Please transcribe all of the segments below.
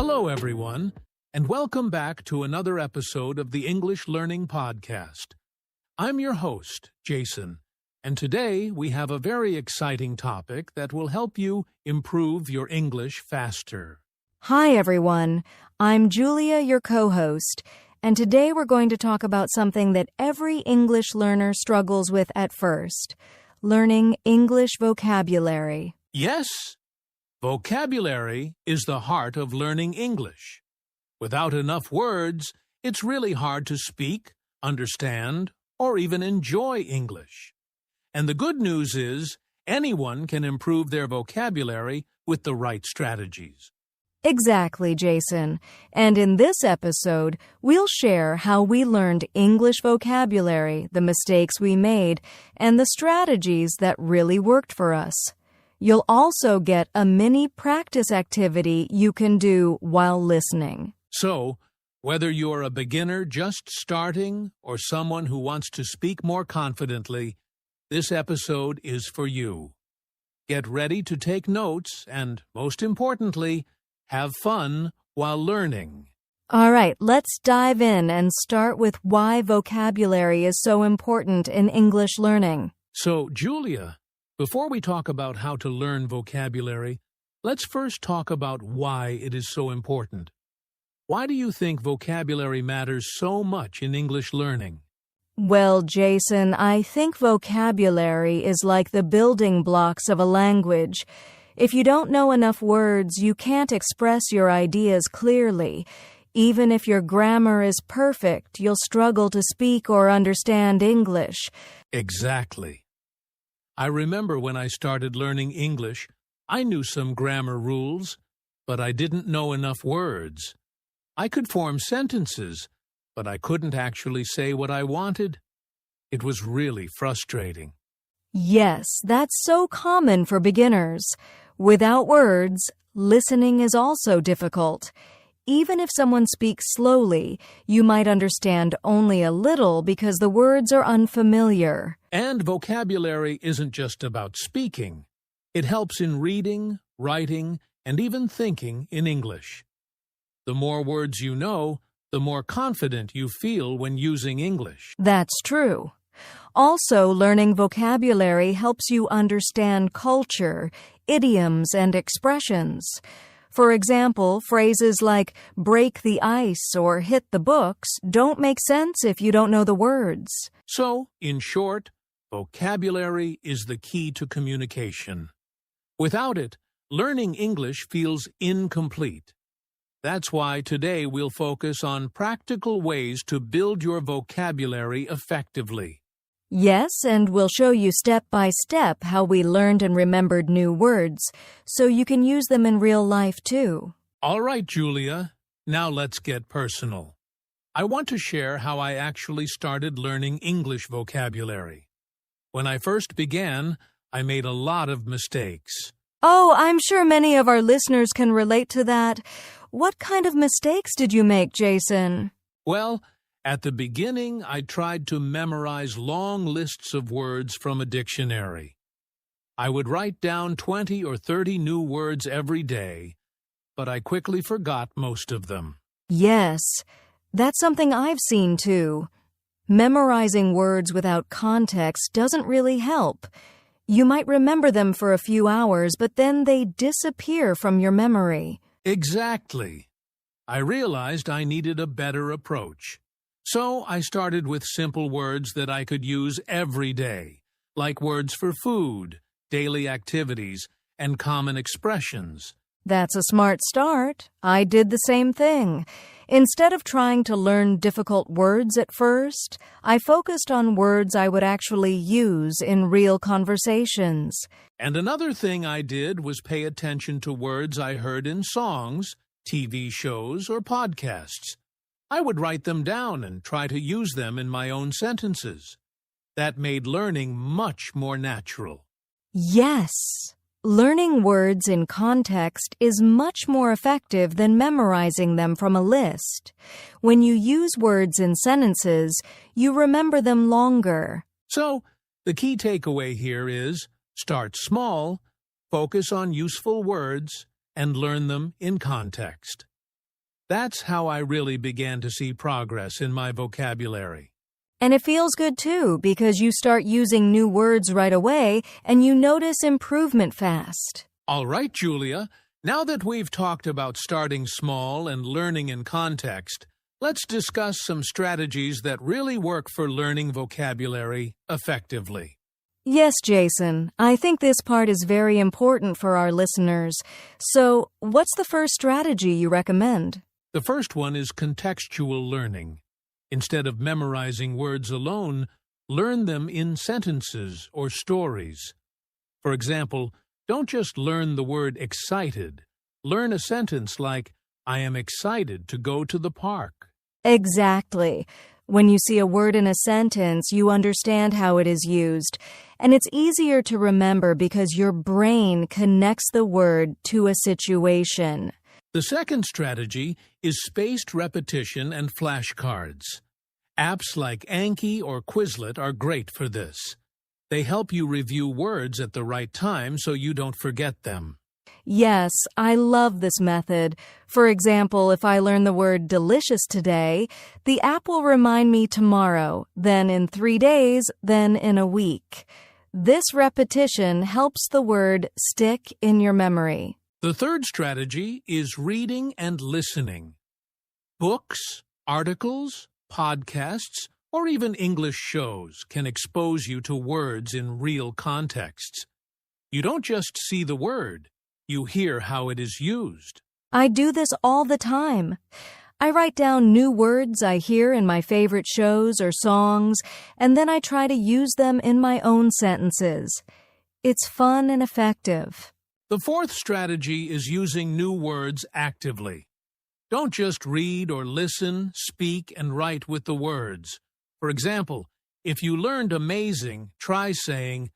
Hello, everyone, and welcome back to another episode of the English Learning Podcast. I'm your host, Jason, and today we have a very exciting topic that will help you improve your English faster. Hi, everyone. I'm Julia, your co-host, and today we're going to talk about something that every English learner struggles with at first, learning English vocabulary. Yes, vocabulary is the heart of learning English. Without enough words, it's really hard to speak, understand, or even enjoy English. And the good news is, anyone can improve their vocabulary with the right strategies. Exactly, Jason. And in this episode, we'll share how we learned English vocabulary, the mistakes we made, and the strategies that really worked for us. You'll also get a mini practice activity you can do while listening. So, whether you're a beginner just starting or someone who wants to speak more confidently, this episode is for you. Get ready to take notes and, most importantly, have fun while learning. All right, let's dive in and start with why vocabulary is so important in English learning. So, Julia, before we talk about how to learn vocabulary, let's first talk about why it is so important. Why do you think vocabulary matters so much in English learning? Well, Jason, I think vocabulary is like the building blocks of a language. If you don't know enough words, you can't express your ideas clearly. Even if your grammar is perfect, you'll struggle to speak or understand English. Exactly. I remember when I started learning English, I knew some grammar rules, but I didn't know enough words. I could form sentences, but I couldn't actually say what I wanted. It was really frustrating. Yes, that's so common for beginners. Without words, listening is also difficult. Even if someone speaks slowly, you might understand only a little because the words are unfamiliar. And vocabulary isn't just about speaking. It helps in reading, writing, and even thinking in English. The more words you know, the more confident you feel when using English. That's true. Also, learning vocabulary helps you understand culture, idioms, and expressions. For example, phrases like break the ice or hit the books don't make sense if you don't know the words. So, in short, vocabulary is the key to communication. Without it, learning English feels incomplete. That's why today we'll focus on practical ways to build your vocabulary effectively. Yes, and we'll show you step by step how we learned and remembered new words, so you can use them in real life too. All right, Julia, now let's get personal. I want to share how I actually started learning English vocabulary. When I first began, I made a lot of mistakes. Oh, I'm sure many of our listeners can relate to that. What kind of mistakes did you make, Jason? Well, at the beginning, I tried to memorize long lists of words from a dictionary. I would write down 20 or 30 new words every day, but I quickly forgot most of them. Yes, that's something I've seen too. Memorizing words without context doesn't really help. You might remember them for a few hours, but then they disappear from your memory. Exactly. I realized I needed a better approach. So I started with simple words that I could use every day, like words for food, daily activities, and common expressions. That's a smart start. I did the same thing. Instead of trying to learn difficult words at first, I focused on words I would actually use in real conversations. And another thing I did was pay attention to words I heard in songs, TV shows, or podcasts. I would write them down and try to use them in my own sentences. That made learning much more natural. Yes. Learning words in context is much more effective than memorizing them from a list. When you use words in sentences, you remember them longer. So, the key takeaway here is start small, focus on useful words, and learn them in context. That's how I really began to see progress in my vocabulary. And it feels good too, because you start using new words right away and you notice improvement fast. All right, Julia. Now that we've talked about starting small and learning in context, let's discuss some strategies that really work for learning vocabulary effectively. Yes, Jason, I think this part is very important for our listeners. So, what's the first strategy you recommend? The first one is contextual learning. Instead of memorizing words alone, learn them in sentences or stories. For example, don't just learn the word excited. Learn a sentence like, I am excited to go to the park. Exactly. When you see a word in a sentence, you understand how it is used, and it's easier to remember because your brain connects the word to a situation. The second strategy is spaced repetition and flashcards. Apps like Anki or Quizlet are great for this. They help you review words at the right time so you don't forget them. Yes, I love this method. For example, if I learn the word delicious today, the app will remind me tomorrow, then in 3 days, then in a week. This repetition helps the word stick in your memory. The third strategy is reading and listening. Books, articles, podcasts, or even English shows can expose you to words in real contexts. You don't just see the word. You hear how it is used. I do this all the time. I write down new words I hear in my favorite shows or songs, and then I try to use them in my own sentences. It's fun and effective. The fourth strategy is using new words actively. Don't just read or listen, speak, and write with the words. For example, if you learned amazing, try saying,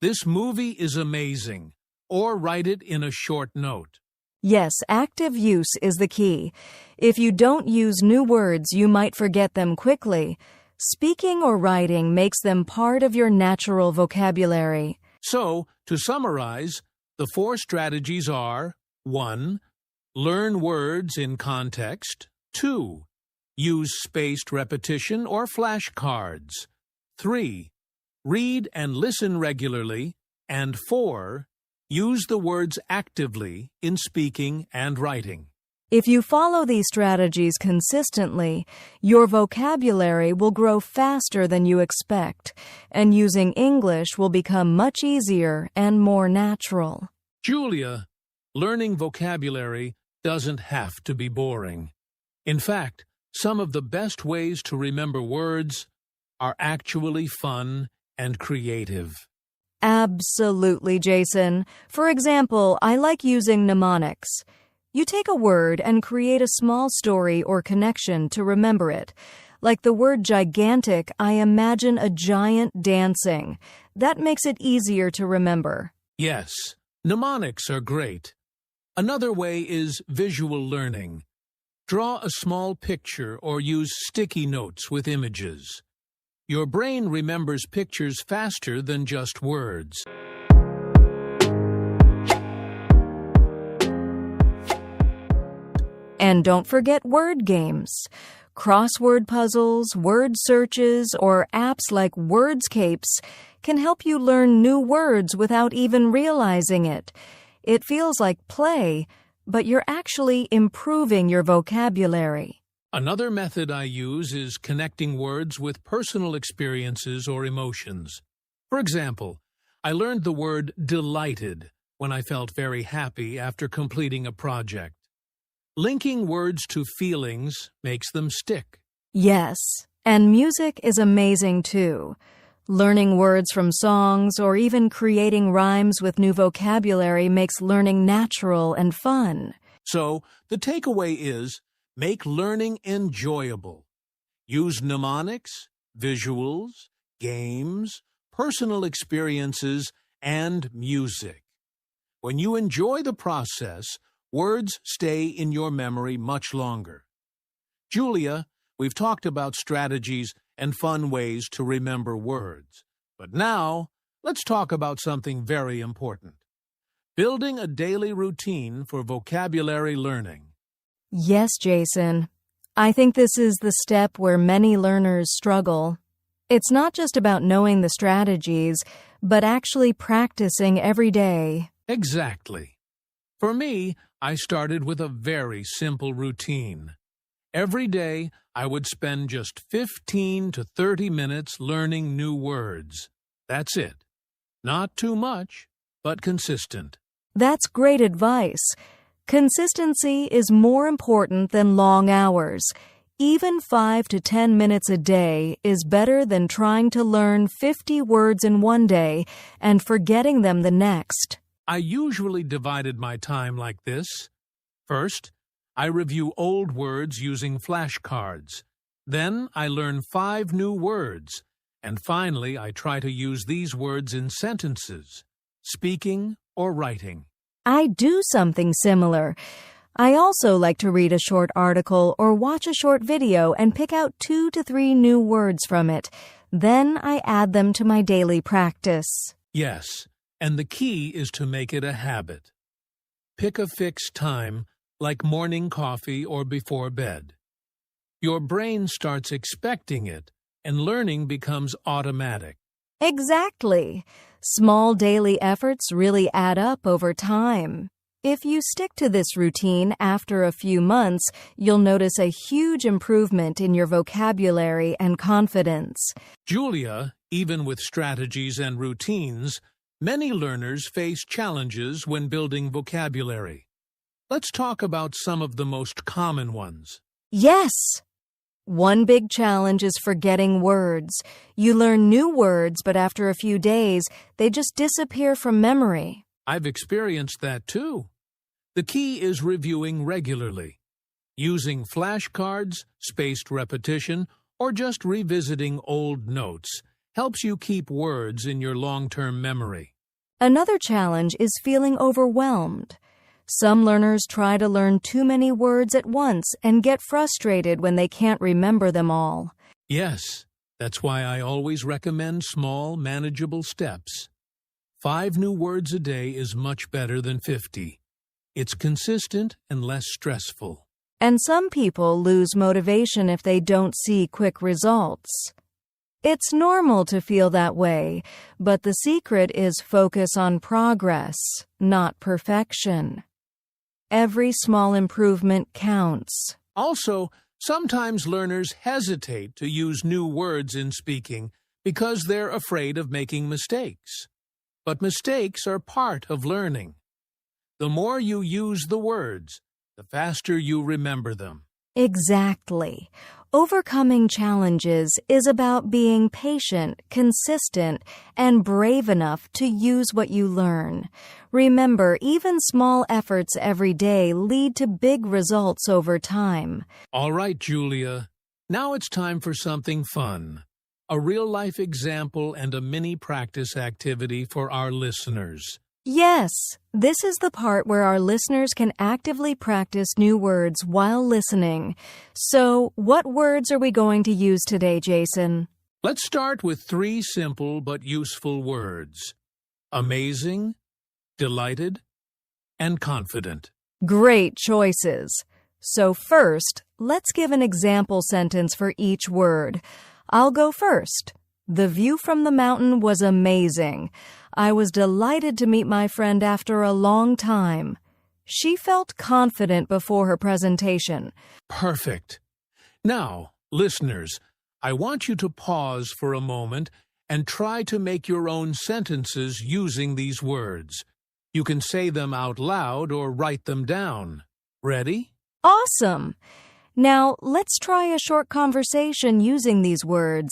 "This movie is amazing," or write it in a short note. Yes, active use is the key. If you don't use new words, you might forget them quickly. Speaking or writing makes them part of your natural vocabulary. So, to summarize, the 4 strategies are 1. Learn words in context. 2. Use spaced repetition or flashcards. 3. Read and listen regularly. And 4. Use the words actively in speaking and writing. If you follow these strategies consistently, your vocabulary will grow faster than you expect, and using English will become much easier and more natural. Julia, learning vocabulary doesn't have to be boring. In fact, some of the best ways to remember words are actually fun and creative. Absolutely, Jason. For example, I like using mnemonics. You take a word and create a small story or connection to remember it. Like the word gigantic, I imagine a giant dancing. That makes it easier to remember. Yes, mnemonics are great. Another way is visual learning. Draw a small picture or use sticky notes with images. Your brain remembers pictures faster than just words. And don't forget word games. Crossword puzzles, word searches, or apps like Wordscapes can help you learn new words without even realizing it. It feels like play, but you're actually improving your vocabulary. Another method I use is connecting words with personal experiences or emotions. For example, I learned the word delighted when I felt very happy after completing a project. Linking words to feelings makes them stick. Yes, and music is amazing too. Learning words from songs or even creating rhymes with new vocabulary makes learning natural and fun. So, the takeaway is, make learning enjoyable. Use mnemonics, visuals, games, personal experiences, and music. When you enjoy the process, words stay in your memory much longer. Julia, we've talked about strategies and fun ways to remember words. But now, let's talk about something very important. Building a daily routine for vocabulary learning. Yes, Jason. I think this is the step where many learners struggle. It's not just about knowing the strategies, but actually practicing every day. Exactly. For me, I started with a very simple routine. Every day, I would spend just 15 to 30 minutes learning new words. That's it. Not too much, but consistent. That's great advice. Consistency is more important than long hours. Even 5 to 10 minutes a day is better than trying to learn 50 words in one day and forgetting them the next. I usually divided my time like this. First, I review old words using flashcards. Then I learn 5 new words. And finally, I try to use these words in sentences, speaking or writing. I do something similar. I also like to read a short article or watch a short video and pick out 2 to 3 new words from it. Then I add them to my daily practice. Yes, and the key is to make it a habit. Pick a fixed time, like morning coffee or before bed. Your brain starts expecting it, and learning becomes automatic. Exactly. Small daily efforts really add up over time. If you stick to this routine after a few months, you'll notice a huge improvement in your vocabulary and confidence. Julia, even with strategies and routines, many learners face challenges when building vocabulary. Let's talk about some of the most common ones. Yes! One big challenge is forgetting words. You learn new words, but after a few days, they just disappear from memory. I've experienced that too. The key is reviewing regularly. Using flashcards, spaced repetition, or just revisiting old notes helps you keep words in your long-term memory. Another challenge is feeling overwhelmed. Some learners try to learn too many words at once and get frustrated when they can't remember them all. Yes, that's why I always recommend small, manageable steps. 5 new words a day is much better than 50. It's consistent and less stressful. And some people lose motivation if they don't see quick results. It's normal to feel that way, but the secret is focus on progress, not perfection. Every small improvement counts. Also, sometimes learners hesitate to use new words in speaking because they're afraid of making mistakes. But mistakes are part of learning. The more you use the words, the faster you remember them. Exactly. Overcoming challenges is about being patient, consistent, and brave enough to use what you learn. Remember, even small efforts every day lead to big results over time. All right, Julia. Now it's time for something fun. A real-life example and a mini practice activity for our listeners. Yes, this is the part where our listeners can actively practice new words while listening. So, what words are we going to use today, Jason? Let's start with 3 simple but useful words. Amazing, delighted, and confident. Great choices. So first, let's give an example sentence for each word. I'll go first. The view from the mountain was amazing. I was delighted to meet my friend after a long time. She felt confident before her presentation. Perfect. Now, listeners, I want you to pause for a moment and try to make your own sentences using these words. You can say them out loud or write them down. Ready? Awesome! Now, let's try a short conversation using these words.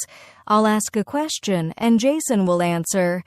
I'll ask a question, and Jason will answer.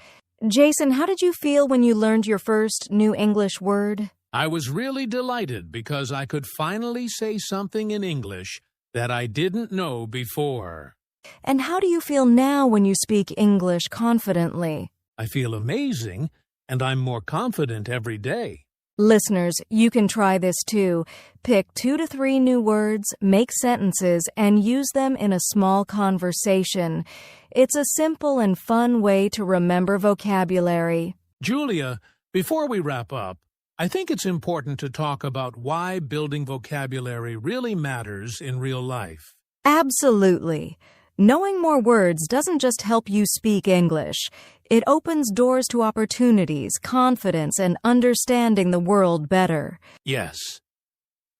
Jason, how did you feel when you learned your first new English word? I was really delighted because I could finally say something in English that I didn't know before. And how do you feel now when you speak English confidently? I feel amazing, and I'm more confident every day. Listeners, you can try this too. Pick 2 to 3 new words, make sentences, and use them in a small conversation. It's a simple and fun way to remember vocabulary. Julia, before we wrap up, I think it's important to talk about why building vocabulary really matters in real life. Absolutely. Knowing more words doesn't just help you speak English. It opens doors to opportunities, confidence, and understanding the world better. Yes.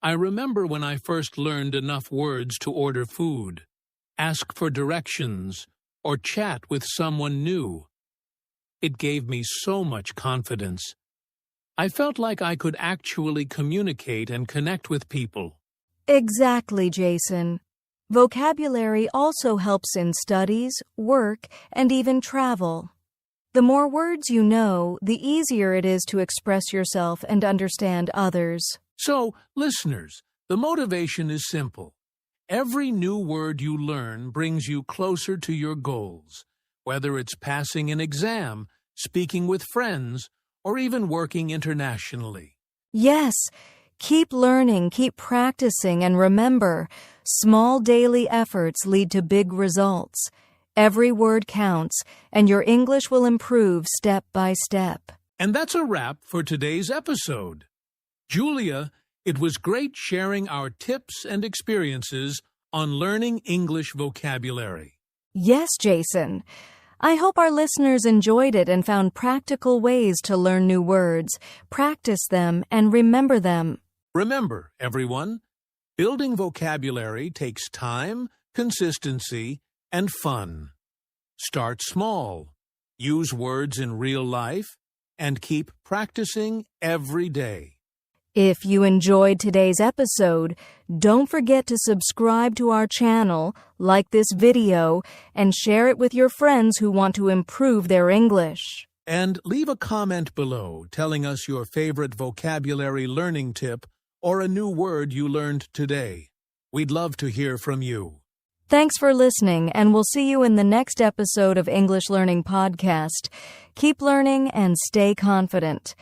I remember when I first learned enough words to order food, ask for directions, or chat with someone new. It gave me so much confidence. I felt like I could actually communicate and connect with people. Exactly, Jason. Vocabulary also helps in studies, work, and even travel. The more words you know, the easier it is to express yourself and understand others. So, listeners, the motivation is simple. Every new word you learn brings you closer to your goals, whether it's passing an exam, speaking with friends, or even working internationally. Yes, keep learning, keep practicing, and remember, small daily efforts lead to big results. Every word counts, and your English will improve step by step. And that's a wrap for today's episode. Julia, it was great sharing our tips and experiences on learning English vocabulary. Yes, Jason. I hope our listeners enjoyed it and found practical ways to learn new words, practice them, and remember them. Remember, everyone, building vocabulary takes time, consistency, and fun. Start small, use words in real life, and keep practicing every day. If you enjoyed today's episode, don't forget to subscribe to our channel, like this video, and share it with your friends who want to improve their English. And leave a comment below telling us your favorite vocabulary learning tip or a new word you learned today. We'd love to hear from you. Thanks for listening, and we'll see you in the next episode of English Learning Podcast. Keep learning and stay confident.